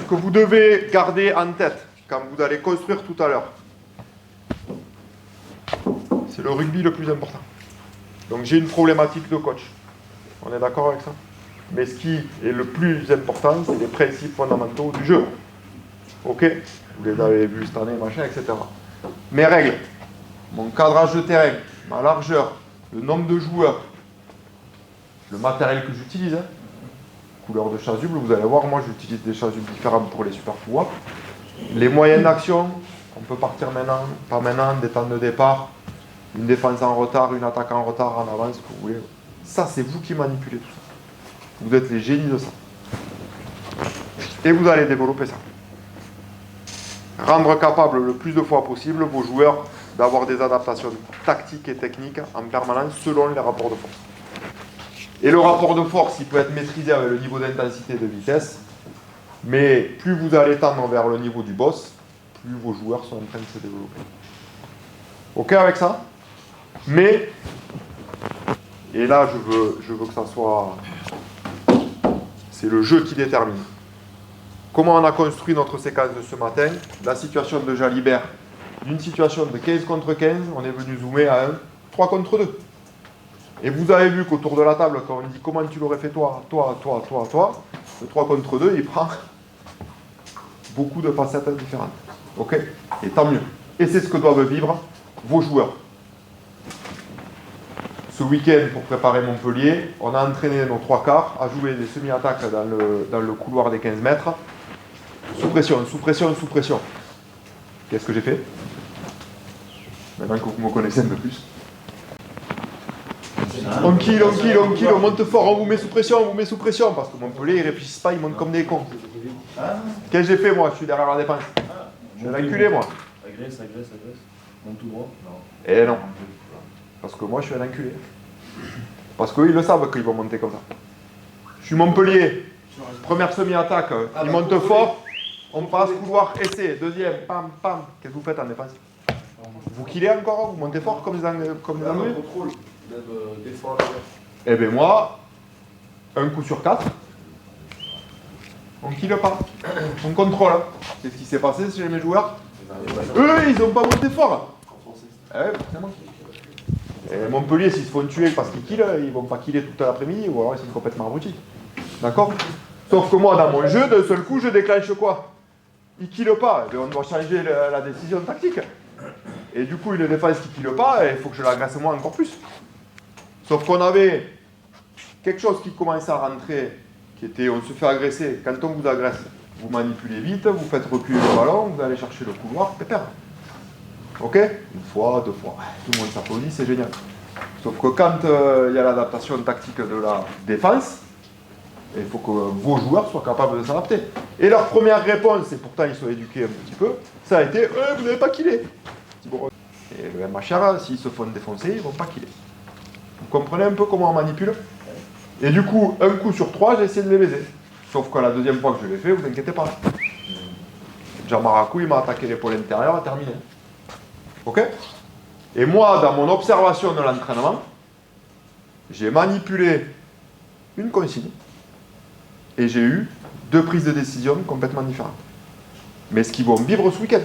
que vous devez garder en tête quand vous allez construire tout à l'heure, c'est le rugby le plus important. Donc j'ai une problématique de coach. On est d'accord avec ça? Mais ce qui est le plus important, c'est les principes fondamentaux du jeu. Ok? Vous les avez vus cette année, machin, etc. Mes règles, mon cadrage de terrain, ma largeur, le nombre de joueurs, le matériel que j'utilise, hein. Couleur de chasuble, vous allez voir, moi j'utilise des chasubles différentes pour les super pouvoirs. Les moyens d'action, on peut partir maintenant, pas maintenant, des temps de départ, une défense en retard, une attaque en retard, en avance, ce que vous voulez. Ça, c'est vous qui manipulez tout ça. Vous êtes les génies de ça. Et vous allez développer ça. Rendre capable le plus de fois possible vos joueurs d'avoir des adaptations tactiques et techniques en permanence selon les rapports de force. Et le rapport de force, il peut être maîtrisé avec le niveau d'intensité et de vitesse, mais plus vous allez tendre vers le niveau du boss, plus vos joueurs sont en train de se développer. Ok avec ça? Mais, et là je veux que ça soit... C'est le jeu qui détermine. Comment on a construit notre séquence de ce matin? La situation de Jalibert, d'une situation de 15 contre 15, on est venu zoomer à un 3 contre 2. Et vous avez vu qu'autour de la table, quand on dit comment tu l'aurais fait toi, le 3 contre 2, il prend beaucoup de facettes différentes. Ok? Et tant mieux. Et c'est ce que doivent vivre vos joueurs. Ce week-end, pour préparer Montpellier, on a entraîné nos 3 quarts à jouer des semi-attaques dans le couloir des 15 mètres. Sous pression, sous pression, sous pression. Qu'est-ce que j'ai fait? Maintenant que vous me connaissez un peu plus. On kill, on monte fort, on vous met sous pression, parce que Montpellier, ils réfléchissent pas, ils montent comme des cons. Qu'est-ce que j'ai fait, moi? Je suis derrière la défense. Je suis l'enculé, moi. Agresse. Monte tout droit. Non. Eh non. Parce que moi, je suis un enculé. Parce qu'eux, ils le savent qu'ils vont monter comme ça. Je suis Montpellier. Première semi-attaque, ils montent fort. On passe, couloir, essai. Deuxième, pam, pam. Qu'est-ce que vous faites en défense? Vous killez encore? Vous montez fort comme des Anglais? Eh bien moi, un coup sur 4, on kille pas. On contrôle. C'est ce qui s'est passé chez mes joueurs. Eux, ils n'ont pas monté fort. Eh ouais, forcément. Et Montpellier, s'ils se font tuer parce qu'ils killent, ils vont pas killer toute l'après-midi, ou alors ils sont complètement abrutis. D'accord? Sauf que moi, dans mon jeu, d'un seul coup, je déclenche quoi? Ils killent pas. Et bien, on doit changer la décision tactique. Et du coup, une défense qui kille pas, il faut que je l'agresse moi encore plus. Sauf qu'on avait quelque chose qui commençait à rentrer, qui était on se fait agresser. Quand on vous agresse, vous manipulez vite, vous faites reculer le ballon, vous allez chercher le couloir, pépère. Ok? Une fois, 2 fois. Tout le monde s'applaudit, c'est génial. Sauf que quand il y a l'adaptation tactique de la défense, il faut que vos joueurs soient capables de s'adapter. Et leur première réponse, et pourtant ils sont éduqués un petit peu, ça a été vous n'avez pas killé. Et le MHR, s'ils se font défoncer, ils ne vont pas killer. Vous comprenez un peu comment on manipule? Et du coup, un coup sur 3, j'ai essayé de les baiser. Sauf que la deuxième fois que je l'ai fait, vous inquiétez pas. Jamarakou, il m'a attaqué l'épaule intérieure, terminé. Ok? Et moi, dans mon observation de l'entraînement, j'ai manipulé une consigne et j'ai eu 2 prises de décision complètement différentes. Mais ce qu'ils vont vivre ce week-end.